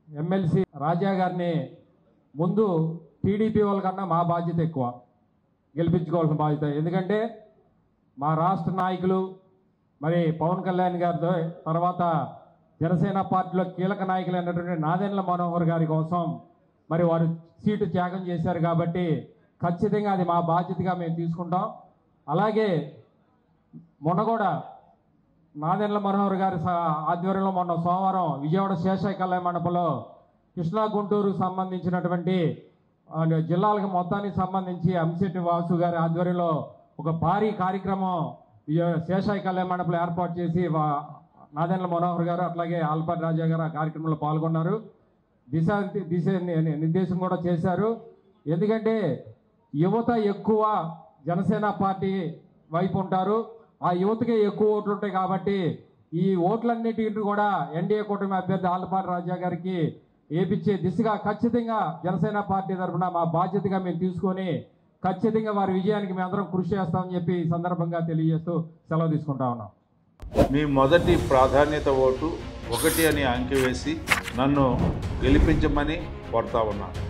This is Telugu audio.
ఎమ్మెల్సీ రాజా గారిని ముందు టీడీపీ వాళ్ళకన్నా మా బాధ్యత ఎక్కువ, గెలిపించుకోవాల్సిన బాధ్యత. ఎందుకంటే మా రాష్ట్ర నాయకులు మరి పవన్ కళ్యాణ్ గారితో తర్వాత జనసేన పార్టీలో కీలక నాయకులైనటువంటి నాదెండ్ల మనోహర్ గారి కోసం మరి వారు సీటు త్యాగం చేశారు కాబట్టి ఖచ్చితంగా అది మా బాధ్యతగా మేము తీసుకుంటాం. అలాగే మొన్న కూడా నాదెండ్ల మనోహర్ గారి ఆధ్వర్యంలో మొన్న సోమవారం విజయవాడ శేషాయ కళ్యాణ మండపంలో కృష్ణా గుంటూరుకు సంబంధించినటువంటి జిల్లాలకు మొత్తానికి సంబంధించి అంశెట్టి వాసు గారి ఆధ్వర్యంలో ఒక భారీ కార్యక్రమం శేషాయ కళ్యాణ మండపంలో ఏర్పాటు చేసి నాదెండ్ల మనోహర్ గారు అట్లాగే ఆల్పాటి రాజా గారు ఆ కార్యక్రమంలో పాల్గొన్నారు. దిశ నిర్దేశం కూడా చేశారు. ఎందుకంటే యువత ఎక్కువ జనసేన పార్టీ వైపు ఉంటారు, ఆ యువతకే ఎక్కువ ఓట్లు ఉంటాయి కాబట్టి ఈ ఓట్లన్నిటిని కూడా ఎన్డీఏ కూటమి అభ్యర్థి ఆల్పాటి రాజా గారికి ఏపిచ్చే దిశగా ఖచ్చితంగా జనసేన పార్టీ తరఫున మా బాధ్యతగా మేము తీసుకొని ఖచ్చితంగా వారి విజయానికి మేము అందరం కృషి చేస్తామని చెప్పి ఈ సందర్భంగా తెలియజేస్తూ సెలవు తీసుకుంటా ఉన్నాం. మీ మొదటి ప్రాధాన్యత ఓటు 1 అని అంకె వేసి నన్ను గెలిపించమని కోరుతా ఉన్నాను.